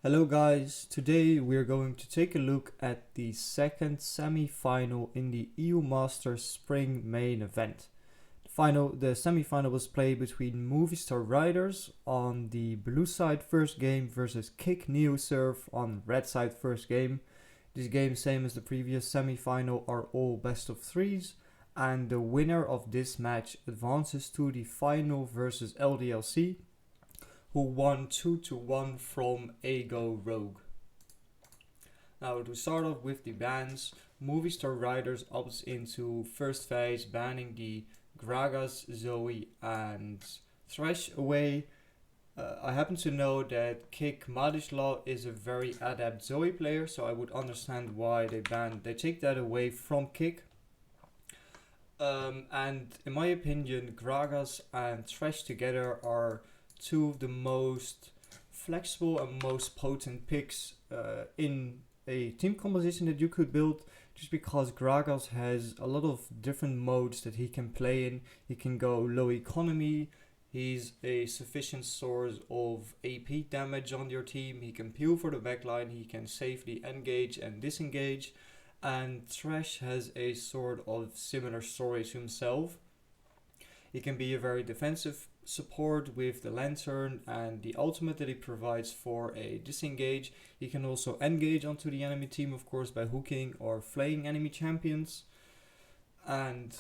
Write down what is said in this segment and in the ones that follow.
Hello guys, today we're going to take a look at the second semi-final in the EU Masters Spring main event. The semi-final was played between Movistar Riders on the blue side first game versus K1ck Neosurf on red side first game. These games, same as the previous semi-final, are all best of threes, and the winner of this match advances to the final versus LDLC, who won 2-1 from Ego Rogue. Now to start off with the bans, Movistar Riders opts into first phase, banning the Gragas, Zoe and Thresh away. I happen to know that K1ck Madislaw is a very adept Zoe player, so I would understand why they take that away from K1ck. And in my opinion, Gragas and Thresh together are two of the most flexible and most potent picks in a team composition that you could build, just because Gragas has a lot of different modes that he can play in. He can go low economy, he's a sufficient source of AP damage on your team, he can peel for the backline, he can safely engage and disengage, and Thresh has a sort of similar story to himself. He can be a very defensive support with the lantern and the ultimate that he provides for a disengage. He can also engage onto the enemy team, of course, by hooking or flaying enemy champions. And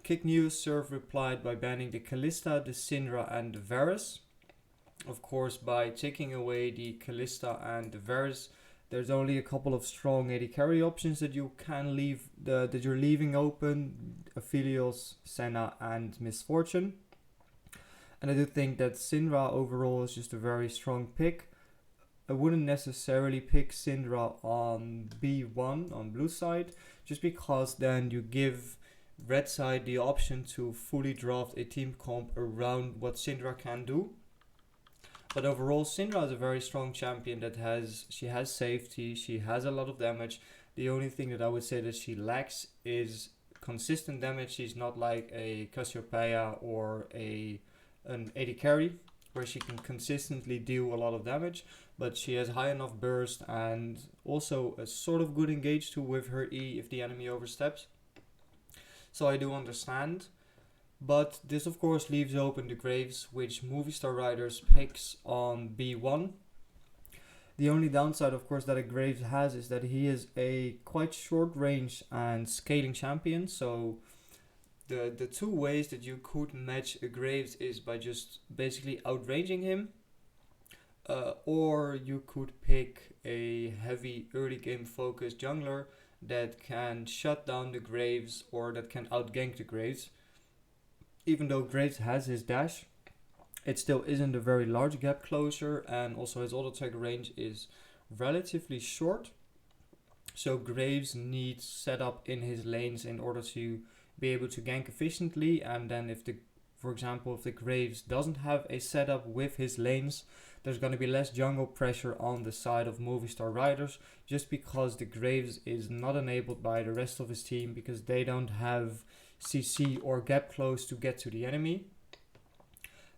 K1ck Neosurf replied by banning the Kalista, the Syndra and the Varus. Of course, by taking away the Kalista and the Varus, there's only a couple of strong AD carry options that you can leave, that you're leaving open: Aphelios, Senna and Misfortune. And I do think that Syndra overall is just a very strong pick. I wouldn't necessarily pick Syndra on B1 on blue side, just because then you give red side the option to fully draft a team comp around what Syndra can do. But overall, Syndra is a very strong champion that has safety, she has a lot of damage. The only thing that I would say that she lacks is consistent damage. She's not like a Cassiopeia or an AD carry, where she can consistently deal a lot of damage, but she has high enough burst and also a sort of good engage too with her E if the enemy oversteps. So I do understand. But this of course leaves open the Graves, which Movistar Riders picks on B1. The only downside of course that a Graves has is that he is a quite short range and scaling champion. So the two ways that you could match a Graves is by just basically outranging him, or you could pick a heavy early game focused jungler that can shut down the Graves or that can outgank the Graves. Even though Graves has his dash, it still isn't a very large gap closer, and also his auto attack range is relatively short. So Graves needs setup in his lanes in order to be able to gank efficiently, and then for example, if the Graves doesn't have a setup with his lanes, there's going to be less jungle pressure on the side of Movistar Riders, just because the Graves is not enabled by the rest of his team, because they don't have CC or gap close to get to the enemy.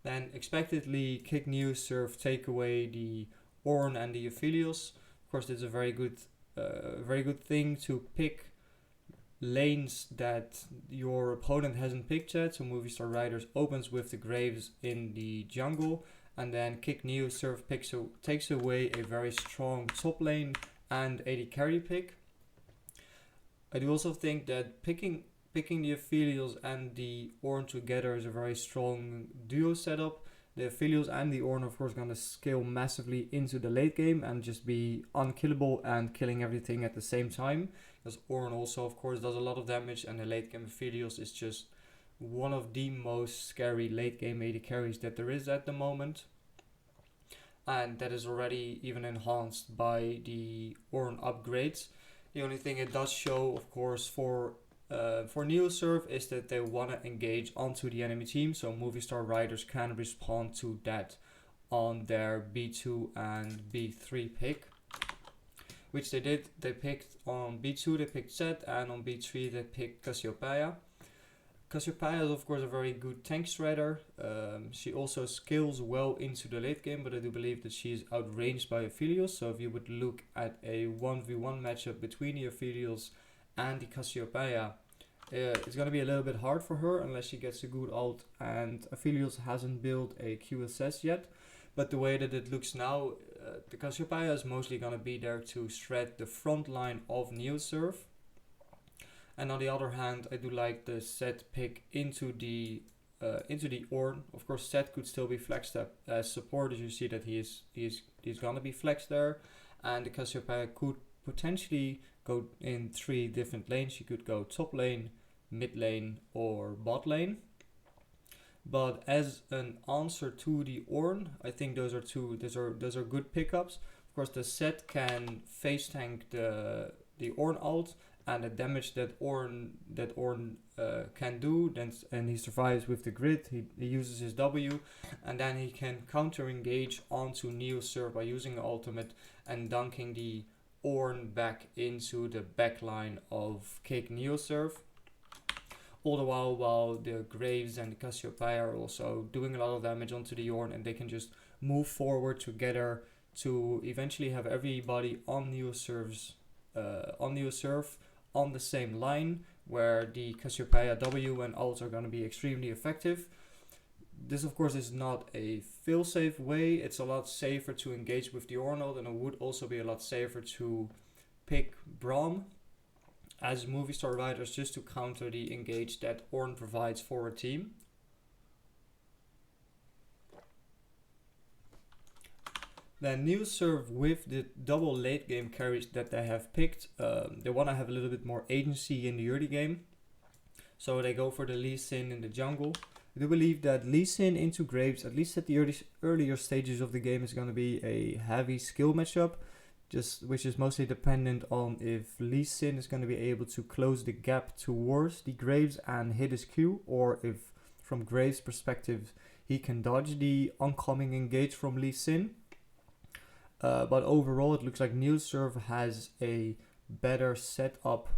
Then expectedly K1ck Neosurf take away the Ornn and the Aphelios. Of course, it's a very good thing to pick lanes that your opponent hasn't picked yet. So Movistar Riders opens with the Graves in the jungle, and then K1ck Neosurf takes away a very strong top lane and AD carry pick. I do also think that picking the Aphelios and the Ornn together is a very strong duo setup. The Aphelios and the Ornn of course gonna scale massively into the late game and just be unkillable and killing everything at the same time, because Ornn also of course does a lot of damage, and the late game Aphelios is just one of the most scary late game AD carries that there is at the moment, and that is already even enhanced by the Ornn upgrades. The only thing it does show of course for Neosurf is that they want to engage onto the enemy team, so Movistar Riders can respond to that on their B2 and B3 pick, which they did. They picked on B2, they picked Zed, and on B3 they picked Cassiopeia. Cassiopeia is of course a very good tank shredder. She also scales well into the late game, but I do believe that she is outranged by Aphelios. So if you would look at a 1v1 matchup between the Aphelios and the Cassiopeia, it's going to be a little bit hard for her unless she gets a good ult, and Aphelios hasn't built a QSS yet. But the way that it looks now, the Cassiopeia is mostly going to be there to shred the front line of Neosurf. And on the other hand, I do like the Zed pick into the Ornn. Of course, Zed could still be flexed up as support, as you see that he's gonna be flexed there, and the Cassiopeia could potentially go in 3 different lanes. You could go top lane, mid lane, or bot lane. But as an answer to the Ornn, I think those are good pickups. Of course, the Zed can face tank the Ornn ult, and the damage that Ornn can do, and he survives with the grid. He uses his W, and then he can counter engage onto Neosurf by using the ultimate and dunking the Ornn back into the backline of K1ck Neosurf. All the while the Graves and the Cassiopeia are also doing a lot of damage onto the Ornn, and they can just move forward together to eventually have everybody on Neosurf on the same line, where the Cassiopeia W and ults are going to be extremely effective. This of course is not a fail-safe way. It's a lot safer to engage with the Ornn ult, and it would also be a lot safer to pick Braum as Movistar riders just to counter the engage that Ornn provides for a team. Then Neosurf, with the double late game carries that they have picked, they want to have a little bit more agency in the early game. So they go for the Lee Sin in the jungle. I do believe that Lee Sin into Graves, at least at the earlier stages of the game, is going to be a heavy skill matchup, which is mostly dependent on if Lee Sin is going to be able to close the gap towards the Graves and hit his Q, or if from Graves' perspective he can dodge the oncoming engage from Lee Sin. But overall, it looks like Neosurf has a better setup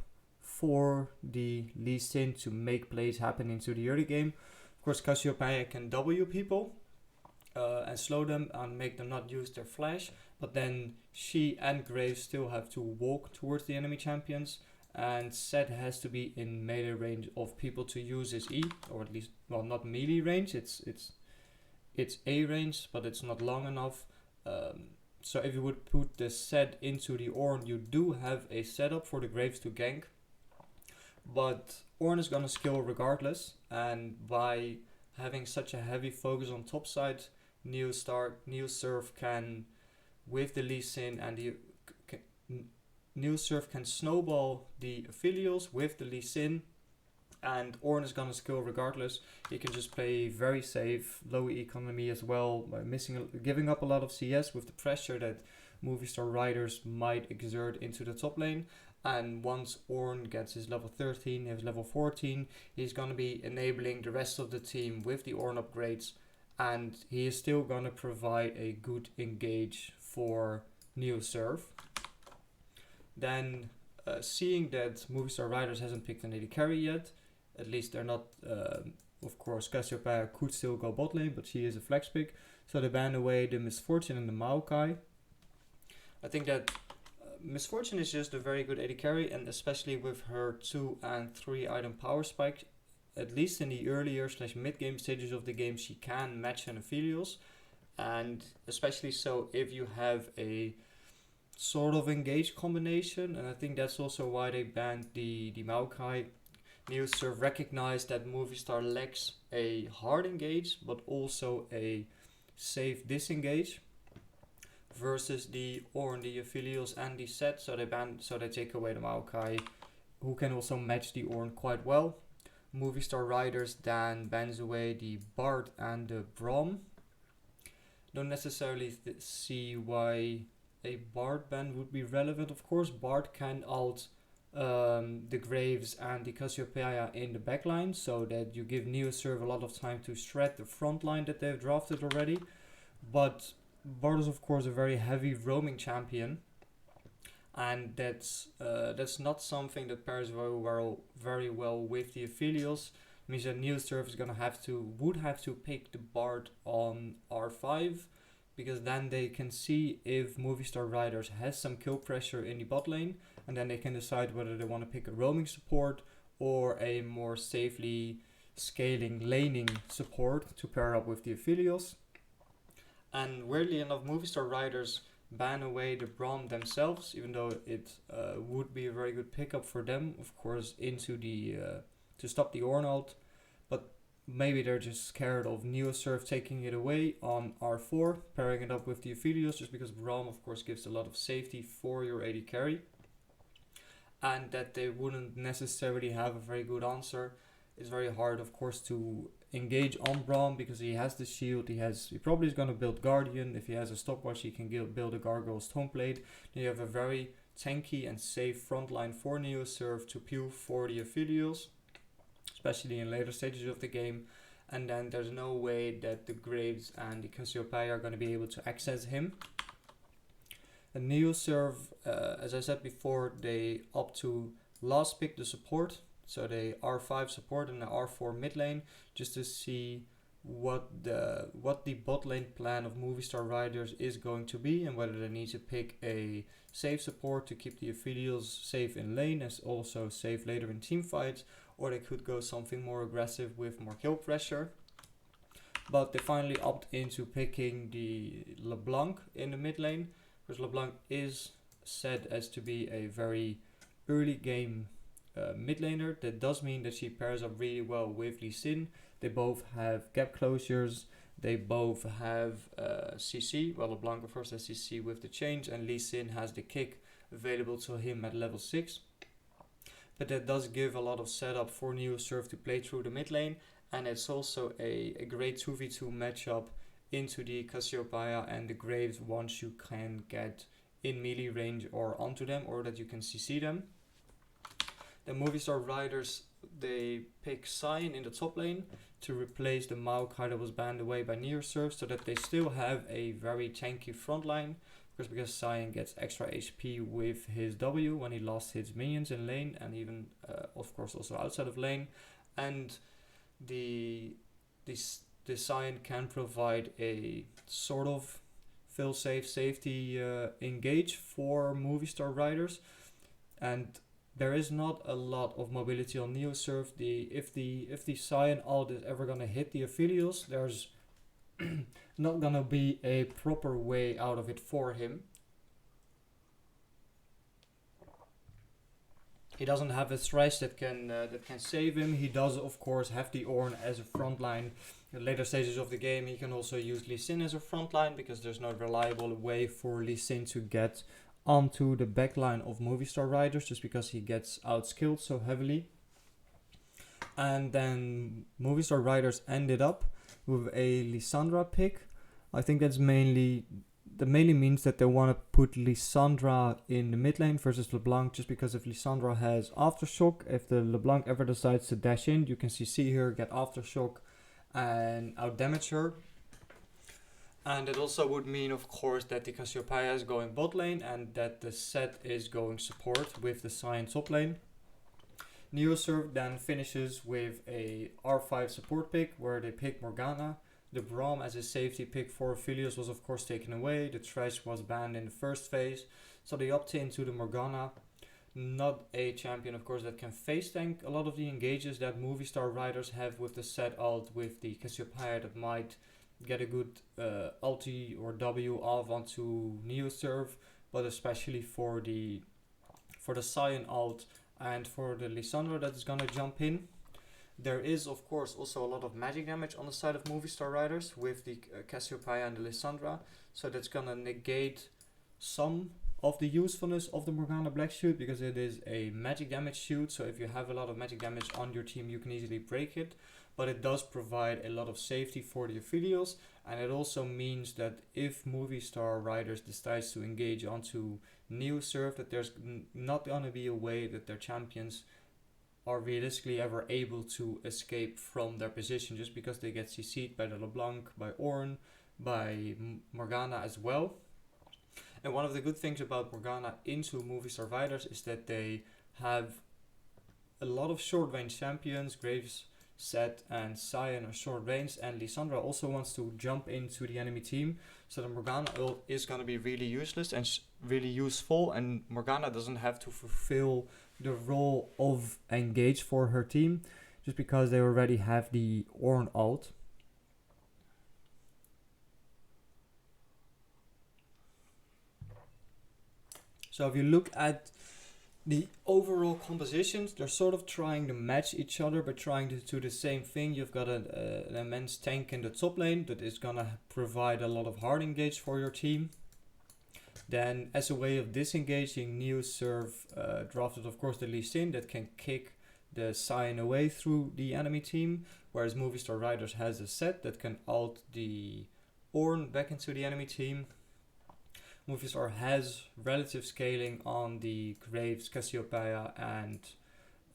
for the Lee Sin to make plays happen into the early game. Of course, Cassiopeia can W people and slow them and make them not use their flash. But then she and Graves still have to walk towards the enemy champions. And Zed has to be in melee range of people to use his E. Or at least, well, not melee range. It's A range, but it's not long enough. So if you would put the Zed into the Ornn, you do have a setup for the Graves to gank. But Ornn is gonna skill regardless, and by having such a heavy focus on top side, Neosurf can, with the Lee Sin and the Neosurf can snowball the Aphelios with the Lee Sin, and Ornn is gonna skill regardless. He can just play very safe, low economy as well, by giving up a lot of CS with the pressure that Movistar riders might exert into the top lane. And once Ornn gets his level 13, his level 14, he's gonna be enabling the rest of the team with the Ornn upgrades, and he is still gonna provide a good engage for Neosurf. Then, seeing that Movistar riders hasn't picked an AD carry yet, at least they're not, of course, Cassiopeia could still go bot lane, but she is a flex pick. So they ban away the Misfortune and the Maokai. I think that Misfortune is just a very good AD carry, and especially with her 2 and 3 item power spike, at least in the earlier / mid game stages of the game, she can match an Aphelios. And especially so if you have a sort of engage combination, and I think that's also why they banned the Maokai. Neosurf recognized that Movistar lacks a hard engage, but also a safe disengage versus the Ornn, the Aphelios, and the Zed. So they take away the Maokai, who can also match the Ornn quite well. Movistar riders then bans away the Bard and the Braum. Don't necessarily see why a Bard ban would be relevant. Of course, Bard can ult the Graves and the Cassiopeia in the backline, so that you give Neosurf a lot of time to shred the front line that they've drafted already. But Bard is of course a very heavy roaming champion, and that's not something that pairs very well with the Aphelios. means that Neosurf is would have to pick the Bard on R5, because then they can see if Movistar Riders has some kill pressure in the bot lane, and then they can decide whether they want to pick a roaming support or a more safely scaling laning support to pair up with the Aphelios. And weirdly enough, Movistar Riders ban away the Braum themselves, even though it would be a very good pickup for them, of course, into the to stop the Ornn ult. But maybe they're just scared of Neosurf taking it away on R4, pairing it up with the Aphelios, just because Braum, of course, gives a lot of safety for your AD carry. And that they wouldn't necessarily have a very good answer. It's very hard, of course, to engage on Braum because he has the shield. He probably is going to build Guardian. If he has a stopwatch, he can build a Gargoyle Stoneblade. Then you have a very tanky and safe front line for Neosurf to peel for the Aphelios, especially in later stages of the game. And then there's no way that the Graves and the Cassiopeia are going to be able to access him. And Neosurf, as I said before, they opt to last pick the support. So they R5 support and the R4 mid lane, just to see what the bot lane plan of Movistar Riders is going to be, and whether they need to pick a safe support to keep the Aphelios safe in lane as also safe later in team fights, or they could go something more aggressive with more kill pressure. But they finally opt into picking the LeBlanc in the mid lane, because LeBlanc is said as to be a very early game mid laner. That does mean that she pairs up really well with Lee Sin. They both have gap closures, they both have CC. Well, LeBlanc of course has CC with the change, and Lee Sin has the kick available to him at level 6. But that does give a lot of setup for Neosurf to play through the mid lane, and it's also a great 2v2 matchup into the Cassiopeia and the Graves once you can get in melee range or onto them, or that you can CC them. The Movistar Riders, they pick Sion in the top lane to replace the Maokai that was banned away by Neosurf, so that they still have a very tanky front line, because Sion gets extra HP with his W when he lost his minions in lane, and even of course also outside of lane. And the Sion can provide a sort of fail-safe safety engage for Movistar Riders, and there is not a lot of mobility on Neosurf. If the Sion ult is ever gonna hit the Aphelios, there's not gonna be a proper way out of it for him. He doesn't have a Thresh that can save him. He does of course have the Ornn as a frontline. In later stages of the game, he can also use Lee Sin as a frontline, because there's no reliable way for Lee Sin to get onto the backline of Movistar Riders, just because he gets outskilled so heavily. And then Movistar Riders ended up with a Lissandra pick. I think that mainly means that they want to put Lissandra in the mid lane versus LeBlanc, just because if Lissandra has Aftershock, if the LeBlanc ever decides to dash in, you can CC her, get Aftershock and outdamage her. And it also would mean, of course, that the Cassiopeia is going bot lane and that the set is going support with the Sion top lane. Neosurf then finishes with a R5 support pick where they pick Morgana. The Braum as a safety pick for Aphelios was of course taken away. The Thresh was banned in the first phase, so they opt into the Morgana. Not a champion, of course, that can face tank a lot of the engages that Movistar Riders have with the set ult with the Cassiopeia that might get a good ulti or W off onto Neosurf, but especially for the Sion ult and for the Lissandra that is gonna jump in. There is of course also a lot of magic damage on the side of Movistar Riders with the Cassiopeia and the Lissandra, so that's gonna negate some of the usefulness of the Morgana Black Shoot, because it is a magic damage shoot, so if you have a lot of magic damage on your team you can easily break it. But it does provide a lot of safety for the Aphelios, and it also means that if Movistar Riders decides to engage onto Neosurf, that there's not going to be a way that their champions are realistically ever able to escape from their position, just because they get CC'd by the LeBlanc, by Ornn, by Morgana as well. And one of the good things about Morgana into Movistar Riders is that they have a lot of short range champions. Graves Set and Cyan are short range, and Lissandra also wants to jump into the enemy team. So the Morgana ult is going to be really useless and really useful, and Morgana doesn't have to fulfill the role of engage for her team just because they already have the Ornn ult. So if you look at the overall compositions, they're sort of trying to match each other, but trying to do the same thing. You've got an immense tank in the top lane that is gonna provide a lot of hard engage for your team. Then, as a way of disengaging, Neosurf drafted, of course, the Lee Sin that can kick the Cyan away through the enemy team, whereas Movistar Riders has a set that can ult the Ornn back into the enemy team. Movistar has relative scaling on the Graves, Cassiopeia, and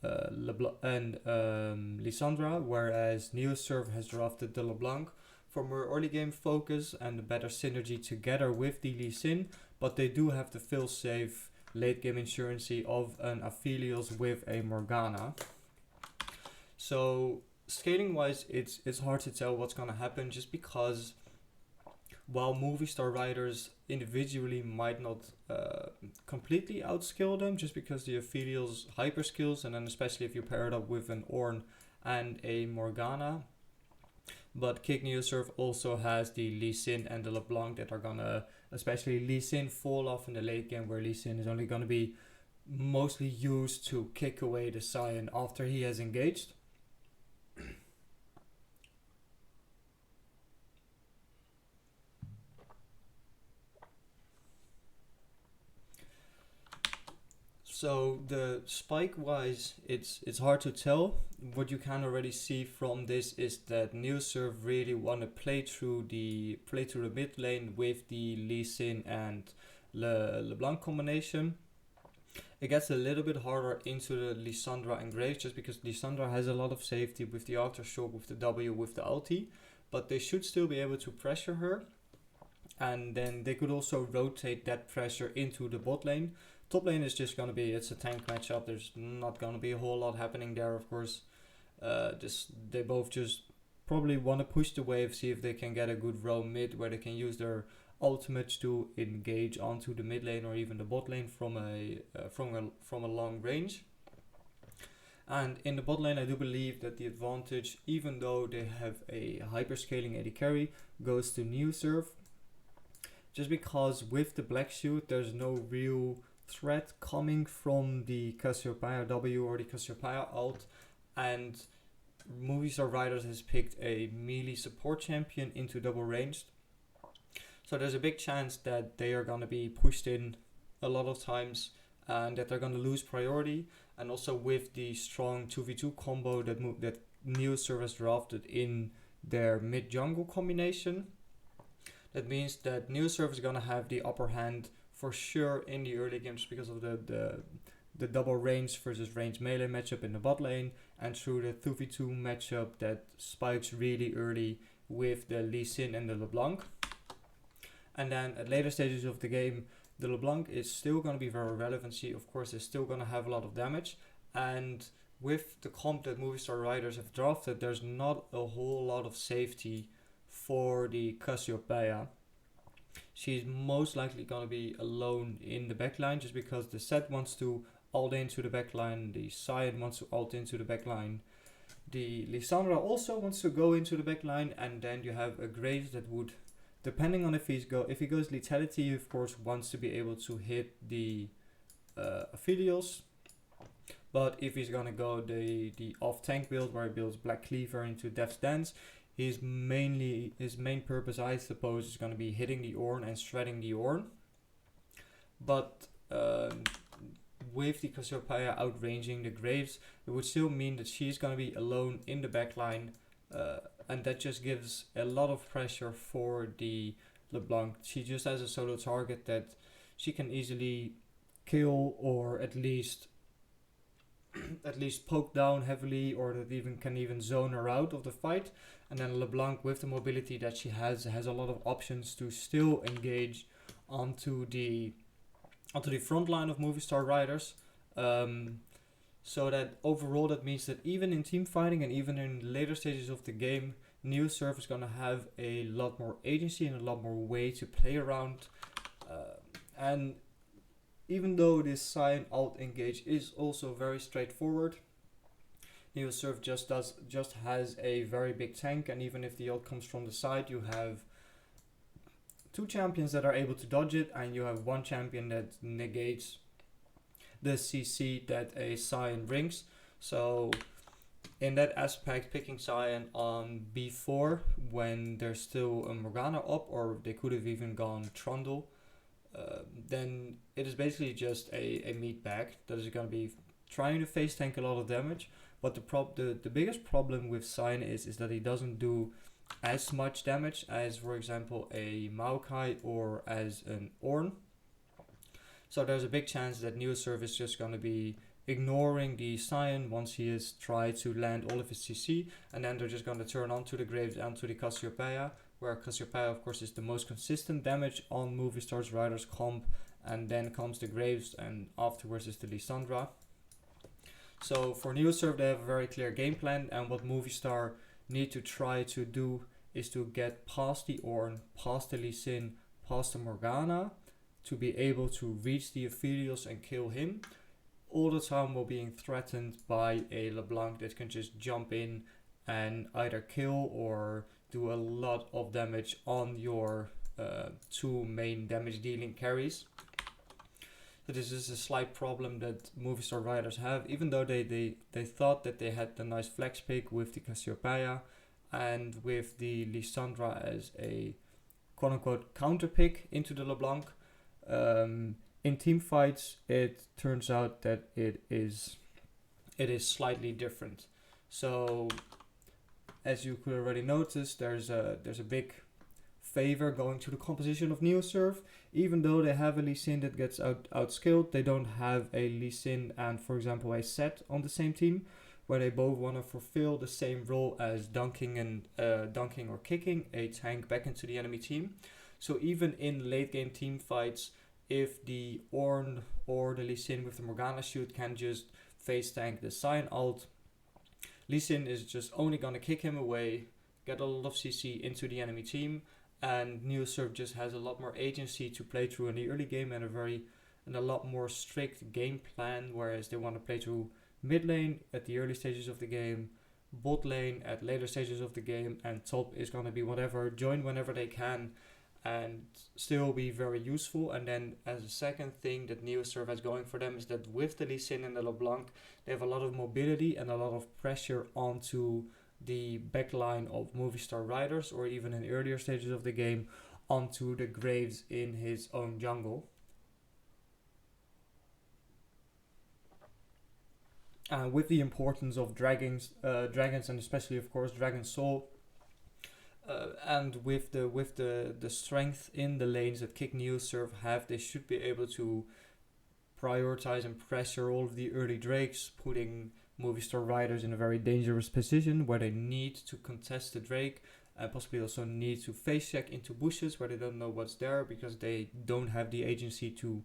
Lissandra, whereas Neosurf has drafted the LeBlanc for more early game focus and a better synergy together with the Lee Sin, but they do have the fail-safe late game insurancy of an Aphelios with a Morgana. So scaling wise, it's hard to tell what's gonna happen, just because while Movistar Riders individually might not completely outskill them, just because the Aphelios hyper skills, and then especially if you pair it up with an Ornn and a Morgana. But K1ck Neosurf also has the Lee Sin and the LeBlanc that are gonna, especially Lee Sin, fall off in the late game, where Lee Sin is only gonna be mostly used to kick away the Cyan after he has engaged. So the spike wise, it's hard to tell. What you can already see from this is that Neosurf really want to play through the mid lane with the Lee Sin and LeBlanc combination. It gets a little bit harder into the Lissandra and Graves, just because Lissandra has a lot of safety with the Aftershock, with the W, with the ulti, but they should still be able to pressure her. And then they could also rotate that pressure into the bot lane. Top lane is just going to be, it's a tank matchup. There's not going to be a whole lot happening there, of course. They both just probably want to push the wave, see if they can get a good row mid where they can use their ultimates to engage onto the mid lane or even the bot lane from a long range. And in the bot lane, I do believe that the advantage, even though they have a hyperscaling AD carry, goes to Neosurf. Just because with the Black Shoot, there's no real threat coming from the Cassiopeia W or the Cassiopeia ult, and Movistar Riders has picked a melee support champion into double ranged. So there's a big chance that they are going to be pushed in a lot of times and that they're going to lose priority. And also with the strong 2v2 combo that Neosurf has drafted in their mid jungle combination, that means that Neosurf is going to have the upper hand for sure in the early games because of the double range versus range melee matchup in the bot lane, and through the 2v2 matchup that spikes really early with the Lee Sin and the LeBlanc. And then at later stages of the game, the LeBlanc is still going to be very relevant. She, of course, is still going to have a lot of damage. And with the comp that Movistar Riders have drafted, there's not a whole lot of safety for the Cassiopeia. She's most likely going to be alone in the backline, just because the set wants to ult into the backline, the Cyan wants to ult into the backline, the Lissandra also wants to go into the backline, and then you have a Graves that would, depending on if he goes lethality, he of course wants to be able to hit the Aphelios. But if he's gonna go the off tank build where he builds Black Cleaver into Death's Dance, his main purpose, I suppose, is gonna be hitting the Ornn and shredding the Ornn. But with the Cassiopeia outranging the Graves, it would still mean that she's gonna be alone in the backline, and that just gives a lot of pressure for the LeBlanc. She just has a solo target that she can easily kill, or at least poke down heavily, or that can even zone her out of the fight. And then LeBlanc, with the mobility that she has a lot of options to still engage onto the front line of Movistar Riders. So that overall that means that even in team fighting and even in later stages of the game, Neosurf is going to have a lot more agency and a lot more way to play around. And even though this Cyan alt engage is also very straightforward, Neosurf just has a very big tank, and even if the ult comes from the side, you have two champions that are able to dodge it, and you have one champion that negates the CC that a Cyan brings. So in that aspect, picking Cyan on B4 when there's still a Morgana up, or they could have even gone Trundle, then it is basically just a meat bag that is going to be trying to face tank a lot of damage. But the biggest problem with Cyan is that he doesn't do as much damage as, for example, a Maokai or as an Ornn. So there's a big chance that Neosurf is just going to be ignoring the Cyan once he has tried to land all of his CC, and then they're just going to turn on to the Graves and to the Cassiopeia, where Cassiopeia of course is the most consistent damage on Movistar's Riders comp, and then comes the Graves, and afterwards is the Lissandra. So for Neosurf they have a very clear game plan, and what Movistar need to try to do is to get past the Ornn, past the Lee Sin, past the Morgana, to be able to reach the Aphelios and kill him, all the time while being threatened by a LeBlanc that can just jump in and either kill or do a lot of damage on your two main damage dealing carries. So this is a slight problem that Movistar Riders have, even though they thought that they had the nice flex pick with the Cassiopeia and with the Lissandra as a quote-unquote counter pick into the LeBlanc. In team fights, it turns out that it is slightly different. So, as you could already notice, there's a big favor going to the composition of Neosurf. Even though they have a Lee Sin that gets outskilled, they don't have a Lee Sin and, for example, a Set on the same team, where they both want to fulfill the same role as dunking or kicking a tank back into the enemy team. So even in late game team fights, if the Ornn or the Lee Sin with the Morgana shoot can just face tank the Cyan ult, Lee Sin is just only gonna kick him away, get a lot of CC into the enemy team, and Neosurf just has a lot more agency to play through in the early game and a lot more strict game plan, whereas they want to play through mid lane at the early stages of the game, bot lane at later stages of the game, and top is gonna be whatever, join whenever they can, and still be very useful. And then as a second thing that Neosurf has going for them is that with the Lee Sin and the LeBlanc, they have a lot of mobility and a lot of pressure onto the backline of Movistar Riders, or even in earlier stages of the game, onto the Graves in his own jungle. With the importance of dragons and especially of course Dragon Soul, and with the strength in the lanes that K1ck Neosurf have, they should be able to prioritize and pressure all of the early Drakes, putting Movistar Riders in a very dangerous position where they need to contest the Drake, and possibly also need to face check into bushes where they don't know what's there, because they don't have the agency to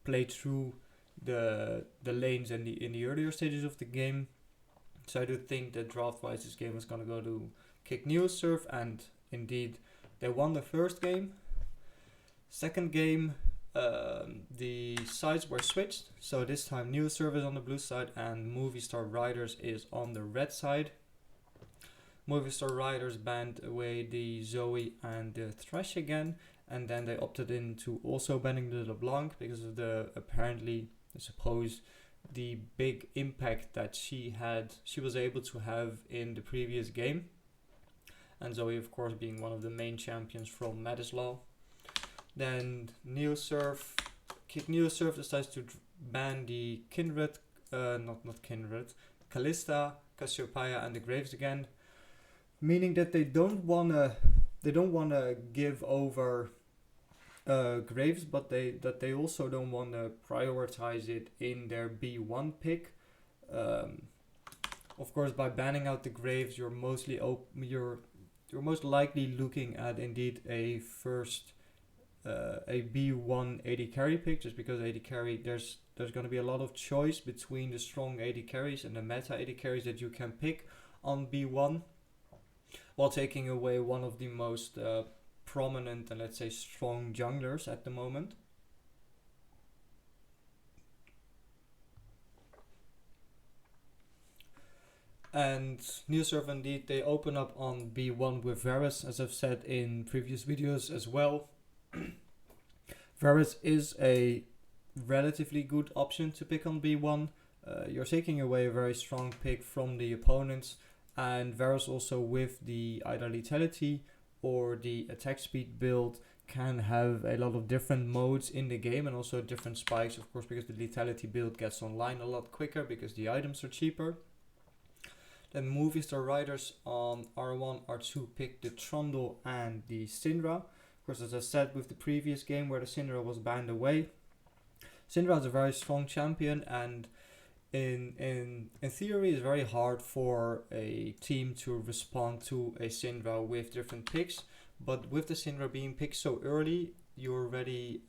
play through the lanes in the earlier stages of the game. So I do think that draft-wise this game is going to go to K1ck Neosurf, and indeed they won the first game. Second game, the sides were switched, so this time Neosurf is on the blue side and Movistar Riders is on the red side. Movistar Riders banned away the Zoe and the Thresh again, and then they opted into also banning the LeBlanc because of the apparently, I suppose, the big impact that she was able to have in the previous game. And Zoe, of course, being one of the main champions from Madislaw. Then K1ck Neosurf decides to ban the Kindred, not Kindred, Kalista, Cassiopeia, and the Graves again, meaning that they don't wanna give over Graves, but they also don't want to prioritize it in their B1 pick. Of course, by banning out the Graves, you're most likely looking at indeed a first a B1 AD carry pick, just because AD carry, there's going to be a lot of choice between the strong AD carries and the meta AD carries that you can pick on B1, while taking away one of the most prominent and, let's say, strong junglers at the moment. And Neosurf, indeed, they open up on B1 with Varus, as I've said in previous videos as well. Varus is a relatively good option to pick on B1. You're taking away a very strong pick from the opponents, and Varus also with the either lethality or the attack speed build can have a lot of different modes in the game, and also different spikes, of course, because the lethality build gets online a lot quicker because the items are cheaper. Then Movistar riders on R1, R2 pick the Trundle and the Syndra. Of course, as I said with the previous game where the Syndra was banned away, Syndra is a very strong champion, and in theory it's very hard for a team to respond to a Syndra with different picks. But with the Syndra being picked so early, you already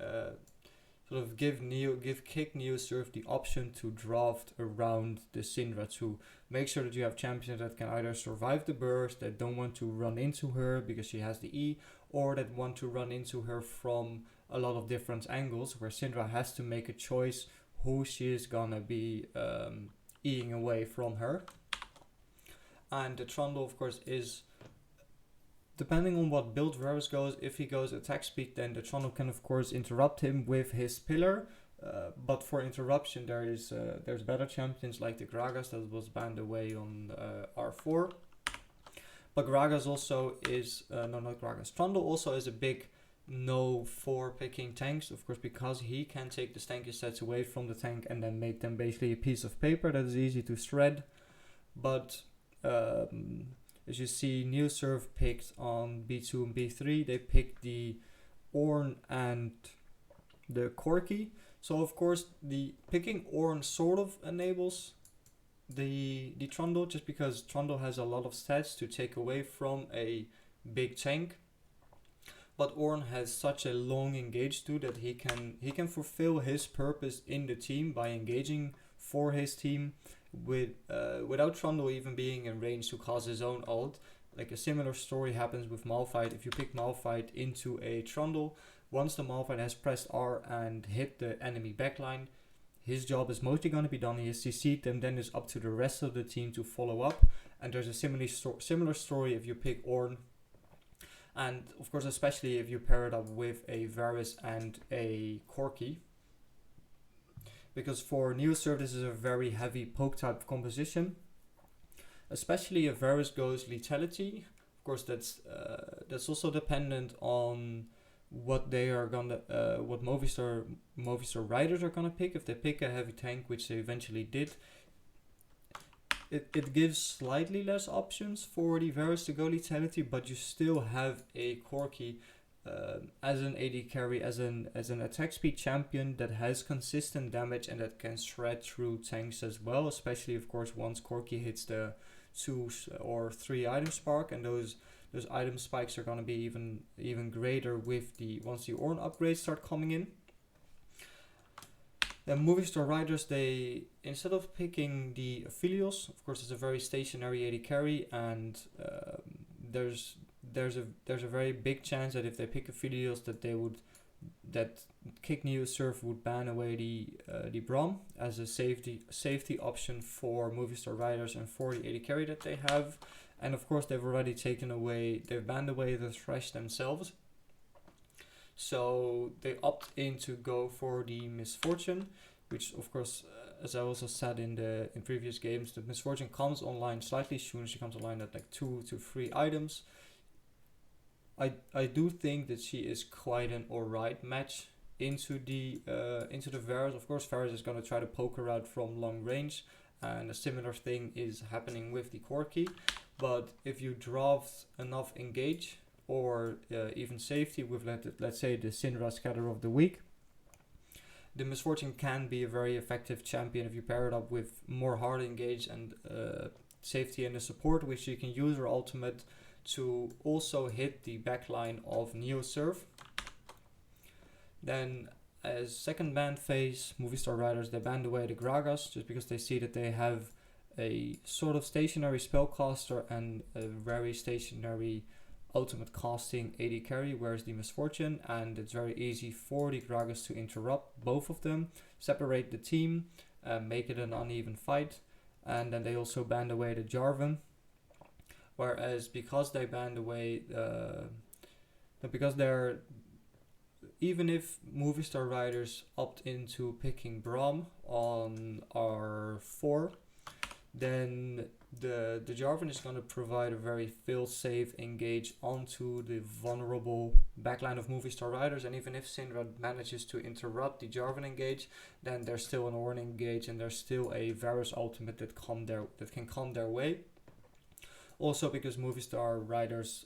sort of give K1ck Neosurf the option to draft around the Syndra to make sure that you have champions that can either survive the burst, that don't want to run into her because she has the E, or that want to run into her from a lot of different angles, where Syndra has to make a choice who she is gonna be eating away from her. And the Trundle, of course, is, depending on what build Varus goes, if he goes attack speed, then the Trundle can of course interrupt him with his pillar. But for interruption, there's better champions like the Gragas that was banned away on R4. But Gragas also is, not Gragas, Trundle also is a big no for picking tanks, of course, because he can take the stanky sets away from the tank and then make them basically a piece of paper that is easy to shred. But as you see, Neosurf picked on B2 and B3, they picked the Ornn and the K1ck. So of course the picking Ornn sort of enables the Trundle, just because Trundle has a lot of stats to take away from a big tank. But Ornn has such a long engage too that he can fulfill his purpose in the team by engaging for his team without Trundle even being in range to cause his own ult. Like a similar story happens with Malphite. If you pick Malphite into a Trundle, once the Malphite has pressed R and hit the enemy backline, his job is mostly going to be done. He has CC'd, and then it's up to the rest of the team to follow up. And there's a similar story if you pick Ornn. And of course, especially if you pair it up with a Varus and a K1ck. Because for Neosurf, this is a very heavy poke type composition. Especially if Varus goes lethality. Of course, that's also dependent on what they are gonna, what Movistar riders are gonna pick. If they pick a heavy tank, which they eventually did, it gives slightly less options for the Varus to go lethality, but you still have a K1ck as an AD carry, as an attack speed champion that has consistent damage and that can shred through tanks as well. Especially, of course, once K1ck hits the 2 or 3 item spark, and those item spikes are gonna be even greater with once the Ornn upgrades start coming in. Then Movistar riders, they, instead of picking the Aphelios, of course it's a very stationary AD carry, and there's a very big chance that if they pick Aphelios that K1ck Neosurf would ban away the Braum as a safety option for Movistar riders and for the AD carry that they have. And of course they've banned away the Thresh themselves. So they opt in to go for the Misfortune, which of course, as I also said in previous games, the Misfortune comes online slightly soon. She comes online at like 2 to 3 items. I do think that she is quite an alright match into the Varus. Of course, Varus is going to try to poke her out from long range, and a similar thing is happening with the K1ck. But if you draft enough engage or even safety with, let's say, the Syndra Scatter of the Week, the Misfortune can be a very effective champion if you pair it up with more hard engage and safety and the support, which you can use her ultimate to also hit the backline of Neosurf. Then as second ban phase, Movistar Riders, they banned away the Gragas just because they see that they have a sort of stationary spellcaster and a very stationary ultimate casting AD carry, whereas the Misfortune, and it's very easy for the Gragas to interrupt both of them, separate the team, make it an uneven fight. And then they also banned away the Jarvan, whereas because they banned away because they're, even if Movistar Riders opt into picking Braum on R4, then the Jarvan is going to provide a very fail-safe engage onto the vulnerable backline of Movistar Riders, and even if Syndra manages to interrupt the Jarvan engage, then there's still an Ornn engage and there's still a Varus ultimate that can come their way. Also because Movistar Riders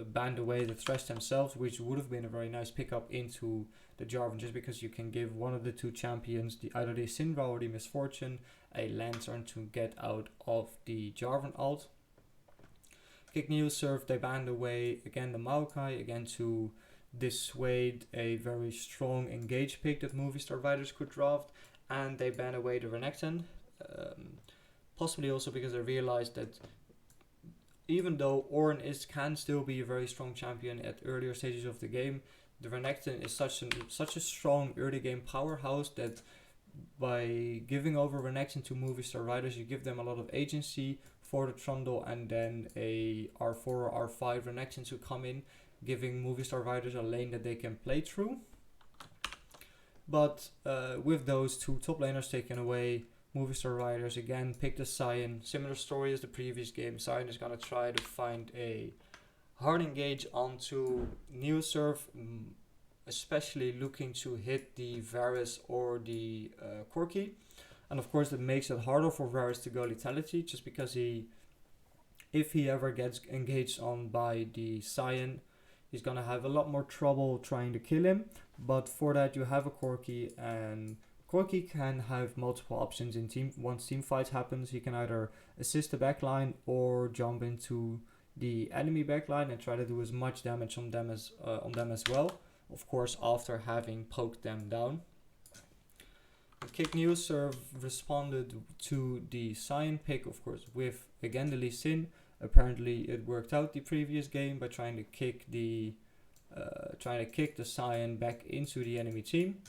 banned away the Thresh themselves, which would have been a very nice pickup into the Jarvan, just because you can give one of the two champions, either the Syndra or the Misfortune, a Lantern to get out of the Jarvan ult. K1ck Neosurf, they banned away again the Maokai, again to dissuade a very strong engage pick that Movistar Riders could draft, and they banned away the Renekton, possibly also because they realized that even though Ornn can still be a very strong champion at earlier stages of the game, the Renekton is such a strong early game powerhouse that by giving over Renekton to Movistar Riders, you give them a lot of agency for the Trundle, and then a R4 or R5 Renekton to come in, giving Movistar Riders a lane that they can play through. But with those two top laners taken away, Movistar Riders again picked a Sion. Similar story as the previous game. Sion is going to try to find a hard engage onto Neosurf, especially looking to hit the Varus or the K1ck. And of course that makes it harder for Varus to go Lethality, just because if he ever gets engaged on by the Sion, he's going to have a lot more trouble trying to kill him. But for that you have a K1ck, and K1ck can have multiple options in team. Once team fights happens, he can either assist the backline or jump into the enemy backline and try to do as much damage on them as well. Of course, after having poked them down. K1ck Neosurf responded to the Sion pick, of course, with again the Lee Sin. Apparently, it worked out the previous game by trying to kick the Sion back into the enemy team.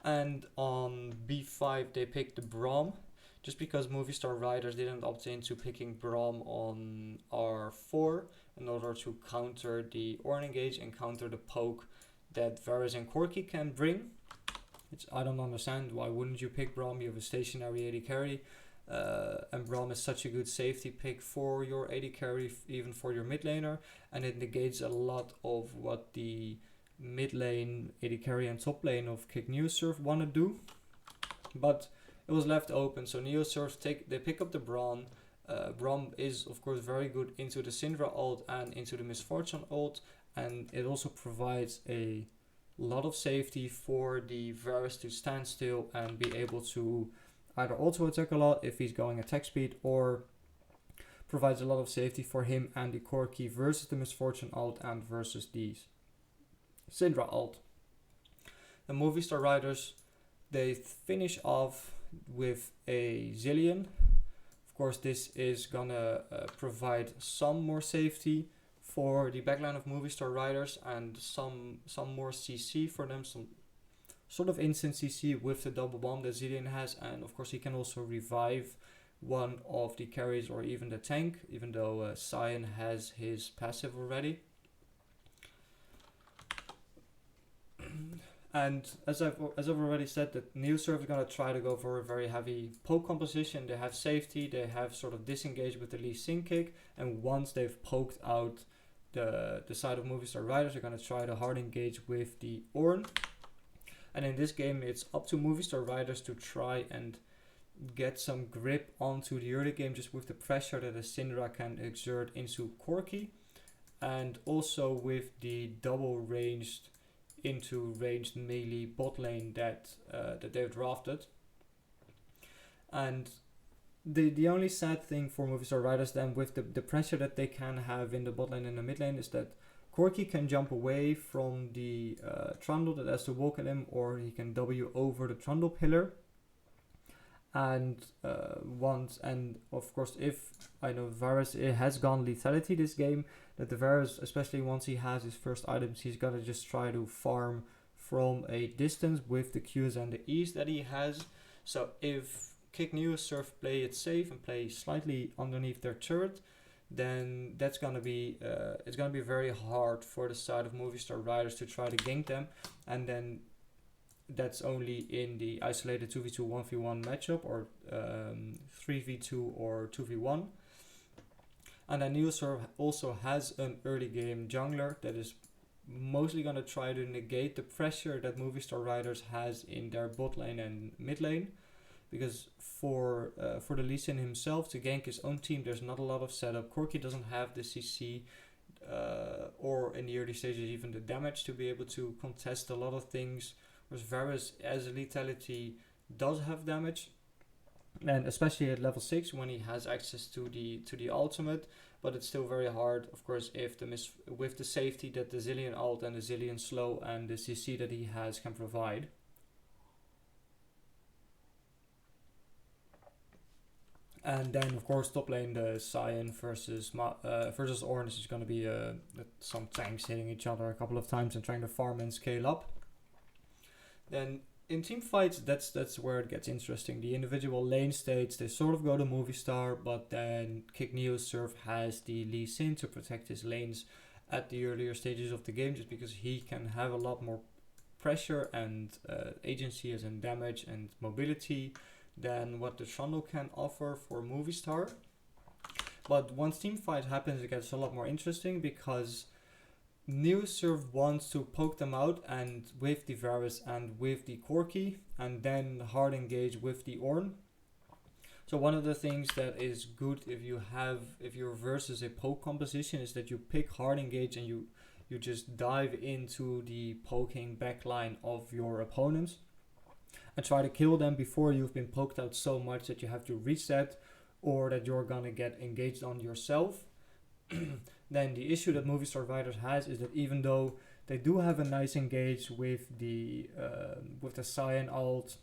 And on B5 they picked the Braum, just because Movistar Riders didn't opt into picking Braum on R4 in order to counter the Ornn engage and counter the poke that Varus and K1ck can bring. I don't understand, why wouldn't you pick Braum? You have a stationary AD carry, and Braum is such a good safety pick for your AD carry, even for your mid laner, and it negates a lot of what the mid lane, AD carry and top lane of K1ck Neosurf want to do. But it was left open, so Neosurf they pick up the Braum. Braum is of course very good into the Syndra ult and into the Misfortune ult, and it also provides a lot of safety for the Varus to stand still and be able to either auto attack a lot if he's going attack speed, or provides a lot of safety for him and the K1ck versus the Misfortune ult and versus the Syndra ult. The Movistar Riders, they finish off with a Zilean. Of course, this is gonna provide some more safety for the backline of Movistar Riders and some more CC for them, some sort of instant CC with the double bomb that Zilean has, and of course he can also revive one of the carries or even the tank, even though Sion has his passive already. And as I've already said, that Neosurf is going to try to go for a very heavy poke composition. They have safety, they have sort of disengaged with the Lee Sin kick, and once they've poked out the side of Movistar Riders, they're going to try to hard engage with the Ornn. And in this game it's up to Movistar Riders to try and get some grip onto the early game, just with the pressure that a Syndra can exert into K1ck, and also with the double ranged melee bot lane that they've drafted. And the only sad thing for Movistar Riders then, with the pressure that they can have in the bot lane and the mid lane, is that k1ck can jump away from the Trundle that has to walk at him, or he can W over the Trundle pillar. And of course, if I know Varus has gone lethality this game, that the Varus, especially once he has his first items, he's gonna just try to farm from a distance with the Qs and the Es that he has. So if k1ck Neosurf play it safe and play slightly underneath their turret, then that's gonna be it's gonna be very hard for the side of Movistar riders to try to gank them, and then that's only in the isolated 2v2 1v1 matchup, or 3v2 or 2v1. And then Neosurf also has an early game jungler that is mostly gonna try to negate the pressure that Movistar riders has in their bot lane and mid lane, because for the Lee Sin himself to gank his own team, there's not a lot of setup. k1ck doesn't have the CC or in the early stages even the damage to be able to contest a lot of things. Whereas Varus as a lethality does have damage, and especially at level 6 when he has access to the ultimate, but it's still very hard, of course, if with the safety that the Zilean ult and the Zilean slow and the CC that he has can provide. And then of course top lane, the Cyan versus Orange is going to be some tanks hitting each other a couple of times and trying to farm and scale up. Then in team fights, that's where it gets interesting. The individual lane states, they sort of go to Movistar, but then k1ck Neosurf has the Lee Sin to protect his lanes at the earlier stages of the game, just because he can have a lot more pressure and agency as in damage and mobility than what the Trundle can offer for Movistar. But once team fight happens, it gets a lot more interesting, because Neosurf wants to poke them out, and with the Varus and with the k1ck, and then hard engage with the Ornn. So one of the things that is good if you're versus a poke composition is that you pick hard engage and you just dive into the poking backline of your opponents and try to kill them before you've been poked out so much that you have to reset, or that you're gonna get engaged on yourself. Then the issue that Movistar riders has is that even though they do have a nice engage with the Cyan ult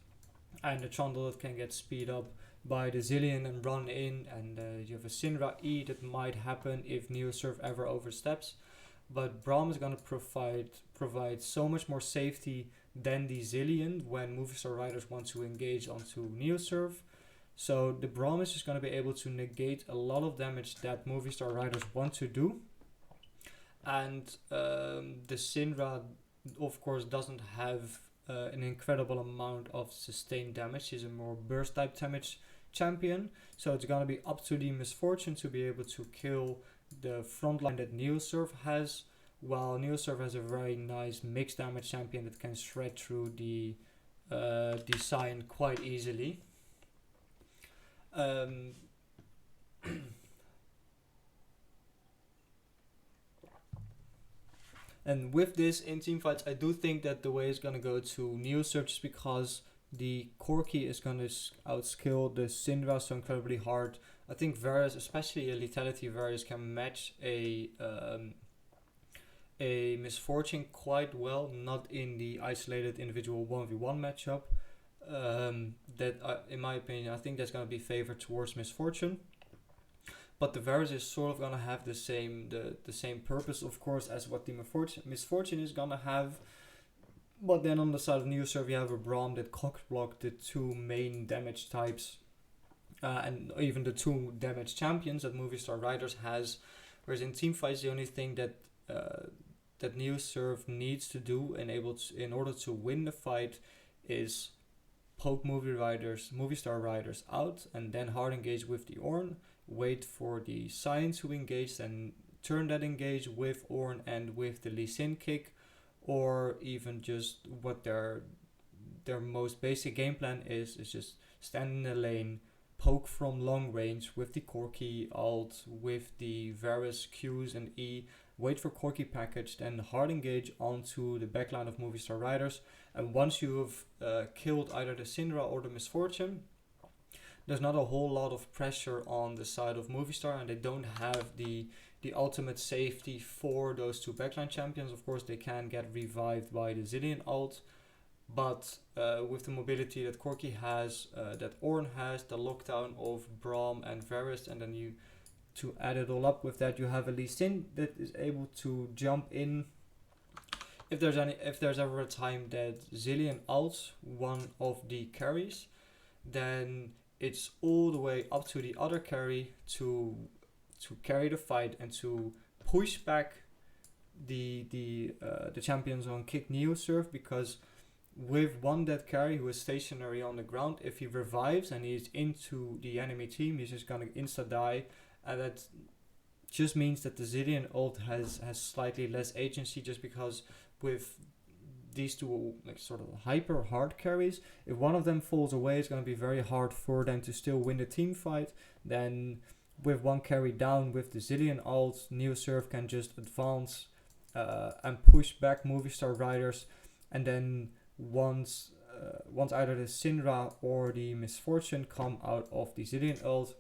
and the Trundle that can get speed up by the Zilean and run in, and you have a Syndra E that might happen if Neosurf ever oversteps, but Braum is going to provide so much more safety than the Zilean when Movistar riders want to engage onto Neosurf. So the Braum is just going to be able to negate a lot of damage that Movistar riders want to do. And the Syndra, of course, doesn't have an incredible amount of sustained damage. She's a more burst type damage champion. So it's going to be up to the Misfortune to be able to kill the frontline that Neosurf has, while Neosurf has a very nice mixed damage champion that can shred through the Cyan quite easily. And with this in team fights, I do think that the way is going to go to Neosurf, just because the k1ck is going to outskill the Syndra so incredibly hard. I think Varus, especially a lethality Varus, can match a Misfortune quite well, not in the isolated individual 1v1 matchup. In my opinion, I think that's going to be favored towards Misfortune. But the Varus is sort of going to have the same purpose, of course, as what the Misfortune is going to have. But then on the side of Neosurf, you have a Braum that cock-block the two main damage types, and even the two damage champions that Movistar Riders has. Whereas in team fights, the only thing that Neosurf needs to do in order to win the fight is poke Movistar Riders out, and then hard engage with the Ornn, wait for the Cyan to engage, and turn that engage with Ornn and with the Lee Sin kick, or even just what their most basic game plan is just stand in the lane, poke from long range with the k1ck ult, with the Varus Qs and E, wait for k1ck package, then hard engage onto the backline of Movistar Riders. And once you have killed either the Syndra or the Misfortune, there's not a whole lot of pressure on the side of Movistar, and they don't have the the ultimate safety for those two backline champions. Of course, they can get revived by the Zilean ult, but with the mobility that K1ck has, that Ornn has, the lockdown of Braum and Varus, and then you to add it all up with that, you have a Lee Sin that is able to jump in. If there's ever a time that Zilean ults one of the carries, then it's all the way up to the other carry to carry the fight and to push back the champions on K1ck Neosurf, because with one dead carry who is stationary on the ground, if he revives and he's into the enemy team, he's just gonna insta die, and that just means that the Zilean ult has slightly less agency, just because with these two like sort of hyper hard carries, if one of them falls away, it's gonna be very hard for them to still win the team fight. Then with one carry down with the Zilean ult, Neosurf can just advance and push back Movistar riders, and then once either the Syndra or the Misfortune come out of the Zilean ult,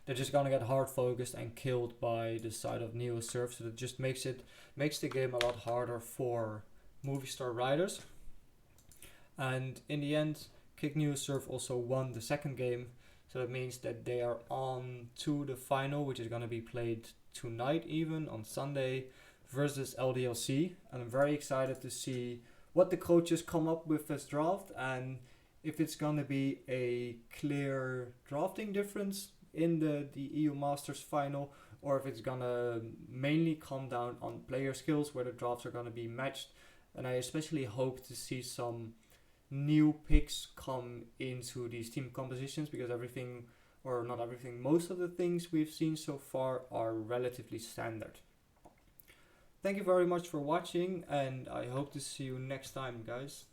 they're just gonna get hard focused and killed by the side of Neosurf. So that just makes the game a lot harder for Movistar riders. And in the end, K1ck Neosurf also won the second game, so that means that they are on to the final, which is gonna be played tonight, even on Sunday, versus LDLC. And I'm very excited to see what the coaches come up with this draft, and if it's gonna be a clear drafting difference in the EU Masters final, or if it's gonna mainly come down on player skills where the drafts are gonna be matched. And I especially hope to see some new picks come into these team compositions, because everything, or not everything, most of the things we've seen so far are relatively standard. Thank you very much for watching, and I hope to see you next time, guys.